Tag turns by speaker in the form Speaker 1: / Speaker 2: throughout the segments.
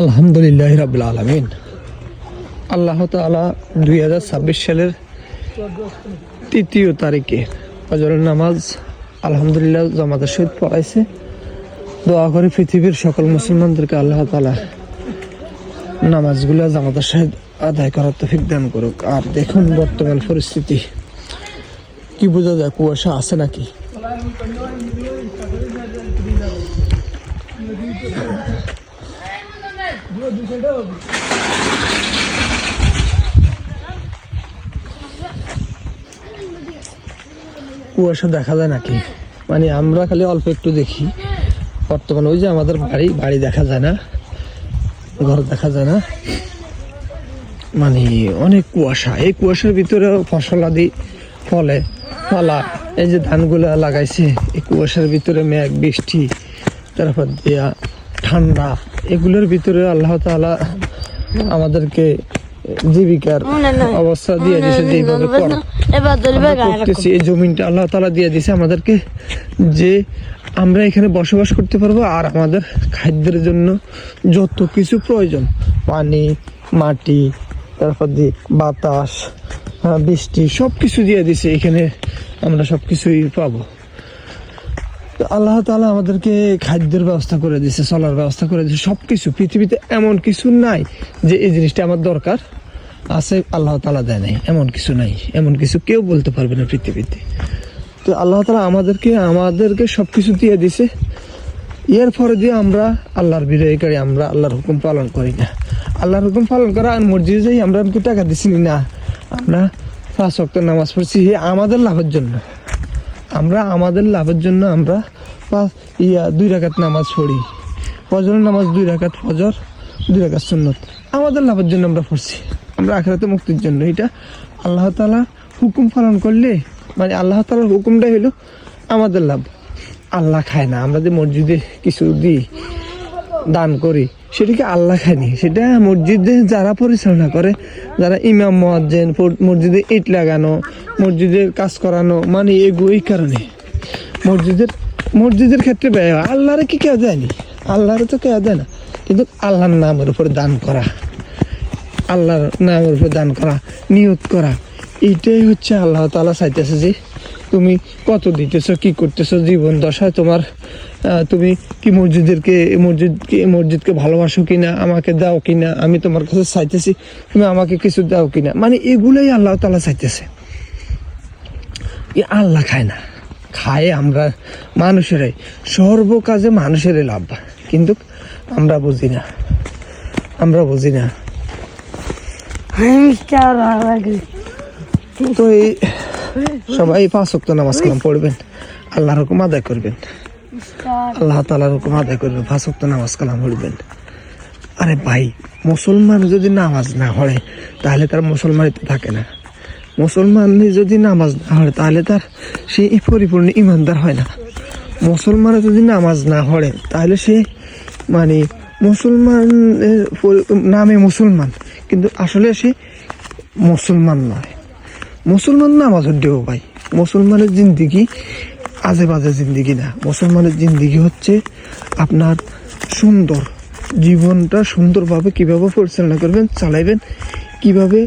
Speaker 1: আলহামদুলিল্লাহ রাব্বিল আলামিন। আল্লাহ তাআলা 2026 সালের 3 তারিখে ফজরের নামাজ আলহামদুলিল্লাহ জামাতের সহিত পড়াইছে। দোয়া করি পৃথিবীর সকল মুসলমানদেরকে আল্লাহ তাআলা নামাজগুলো জামাতের সহিত আদায় করার তৌফিক দান করুক। আর দেখুন বর্তমান পরিস্থিতি কি বোঝা যায়, কুয়াশা আছে নাকি? কুয়াশা দেখা যায় নাকি? মানে আমরা খালি অল্প একটু দেখি বর্তমানে। ওই যে আমাদের বাড়ি দেখা যায় না, ঘর দেখা যায় না, মানে অনেক কুয়াশা। এই কুয়াশার ভিতরে ফসলাদি ফলা এই যে ধানগুলা লাগাইছে, এই কুয়াশার ভিতরে মেঘ বৃষ্টি, তারপর দিয়া ঠান্ডা, এগুলোর ভিতরে আল্লাহ তাআলা আমাদেরকে জীবিকার অবস্থা দিয়ে দিয়েছে। যেভাবে করতেছি এই জমিনটা আল্লাহ তাআলা দিয়ে দিয়েছে আমাদেরকে, যে আমরা এখানে বসবাস করতে পারবো। আর আমাদের খাদ্যের জন্য যত কিছু প্রয়োজন, পানি, মাটি, তারপর দিয়ে বাতাস, বৃষ্টি, সব কিছু দিয়ে দিছে। এখানে আমরা সব কিছুই পাবো। আল্লাহ তাআলা আমাদেরকে খাদ্যের ব্যবস্থা করে দিয়েছে, চলার ব্যবস্থা করে দিয়েছে, সব কিছু। পৃথিবীতে এমন কিছু নাই যে এই জিনিসটা আমার দরকার আছে আল্লাহ তাআলা দেয় নাই, এমন কিছু নাই। এমন কিছু কেউ বলতে পারবে না পৃথিবীতে। তো আল্লাহ তাআলা আমাদেরকে সব কিছু দিয়ে দিছে। এর পরে দিয়ে আমরা আল্লাহর বিরোধিকারী, আমরা আল্লাহর হুকুম পালন করি না। আল্লাহর হুকুম পালন করা আর মসজিদে যাই আমরা টাকা দিছি না, আমরা 5 ওয়াক্ত নামাজ পড়ছি আমাদের লাভের জন্য। আমাদের লাভের জন্য আমরা 2 রাকাত নামাজ পড়ি। ফজরের নামাজ 2 রাকাত ফজর, 2 রাকাত সুন্নত, আমাদের লাভের জন্য আমরা পড়ছি। আমরা আখিরাতে মুক্তির জন্য। এটা আল্লাহ তাআলা হুকুম পালন করলে, মানে আল্লাহ তাআলার হুকুমটাই হলো আমাদের লাভ। আল্লাহ খায় না। আমরা যে মসজিদে কিছু দিই, দান করি, সেটাকে আল্লাহ খায়নি। সেটা মসজিদে যারা পরিচালনা করে, যারা ইমাম মুয়াজ্জিন, মসজিদে ইট লাগানো, মসজিদের কাজ করানো, মানে এই কারণে মসজিদের ক্ষেত্রে ব্যয় হয়। আল্লাহরে কি কেউ দেয়নি? আল্লাহরে তো কেউ দেয় না। কিন্তু আল্লাহর নামের উপরে দান করা, আল্লাহর নামের উপরে দান করা, নিয়ত করা, এইটাই হচ্ছে আল্লাহ তাআলা চাইতেছে যে তুমি কত দিতেছো, কি করতেছো জীবন দশায় তোমার। তুমি কি মসজিদকে ভালোবাসো কিনা, আমাকে দাও কিনা, আমি তোমার কাছে চাইতেছি তুমি আমাকে কিছু দাও কিনা। মানে এগুলোই আল্লাহ তাআলা চাইতেছে। আল্লাহ খায় না, খায় আমরা মানুষেরাই। সর্বকাজে মানুষেরই লাভ, কিন্তু আমরা বুঝি না। তো এই সবাই 5 ওয়াক্ত নামাজ কালাম পড়বেন, আল্লাহর হুকুম আদায় করবেন, আল্লাহ তাআলার হুকুম আদায় করবেন, 5 ওয়াক্ত নামাজ কালাম পড়বেন। আরে ভাই, মুসলমান যদি নামাজ না পড়ে তাহলে তার মুসলমানিতে থাকে না। মুসলমান যদি নামাজ না পড়ে তাহলে তার সে পরিপূর্ণ ইমানদার হয় না। মুসলমান যদি নামাজ না পড়ে তাহলে সে মানে মুসলমান নামে মুসলমান, কিন্তু আসলে সে মুসলমান নয়। মুসলমান নামাজ দেব ভাই, মুসলমানের জিন্দিগি আজে বাজে জিন্দিগি না। মুসলমানের জিন্দিগি হচ্ছে আপনার সুন্দর জীবনটা সুন্দরভাবে কিভাবে পরিচালনা করবেন, চালাইবেন, কিভাবে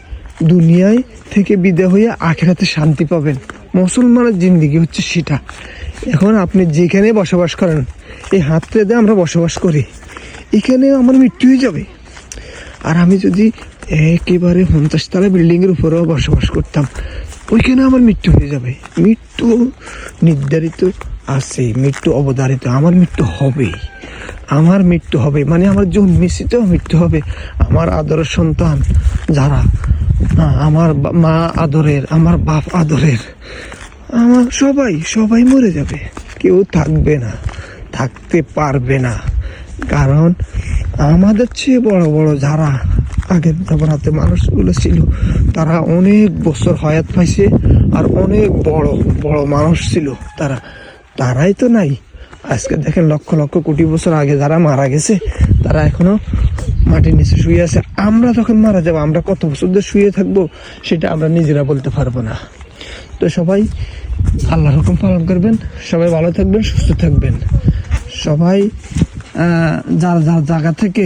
Speaker 1: দুনিয়ায় থেকে বিদায় হয়ে আখিরাতে শান্তি পাবেন। মুসলমানের জিন্দিগি হচ্ছে সেটা। এখন আপনি যেখানে বসবাস করেন, এই হাতটাতে আমরা বসবাস করি, এখানে আমার মৃত্যু হয়ে যাবে। আর আমি যদি একেবারে 50 তলা বিল্ডিংয়ের উপরেও বসবাস করতাম, ওইখানে আমার মৃত্যু হয়ে যাবে। মৃত্যু নির্ধারিত আছে, মৃত্যু অবধারিত। আমার মৃত্যু হবে, মানে আমার জন্মেছি তো মৃত্যু হবে। আমার আদরের সন্তান যারা, আমার মা আদরের, আমার বাপ আদরের, আমার সবাই মরে যাবে। কেউ থাকতে পারবে না। কারণ আমাদের চেয়ে বড় যারা আগের জমানাতে মানুষগুলো ছিল, তারা অনেক বছর হায়াত পাইছে, আর অনেক বড় মানুষ ছিল। তারাই তো নাই। আজকে দেখেন লক্ষ কোটি বছর আগে যারা মারা গেছে, তারা এখনো মাটির নিচে শুয়ে আছে। আমরা যখন মারা যাবো, আমরা কত বছর ধরে শুয়ে থাকবো সেটা আমরা নিজেরা বলতে পারবো না। তো সবাই আল্লাহর হুকুম পালন করবেন, সবাই ভালো থাকবেন, সুস্থ থাকবেন। সবাই যার জায়গা থেকে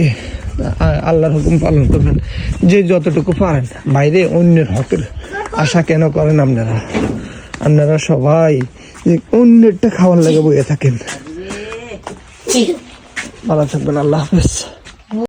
Speaker 1: আল্লাহর হুকুম পালন করবেন, যে যতটুকু পারেন। বাইরে অন্যের হকের আশা কেন করেন আপনারা? আপনারা সবাই অন্যেরটা খাওয়ার লাগে বইয়ে থাকেন। ভালো থাকবেন, আল্লাহ হাফেজ।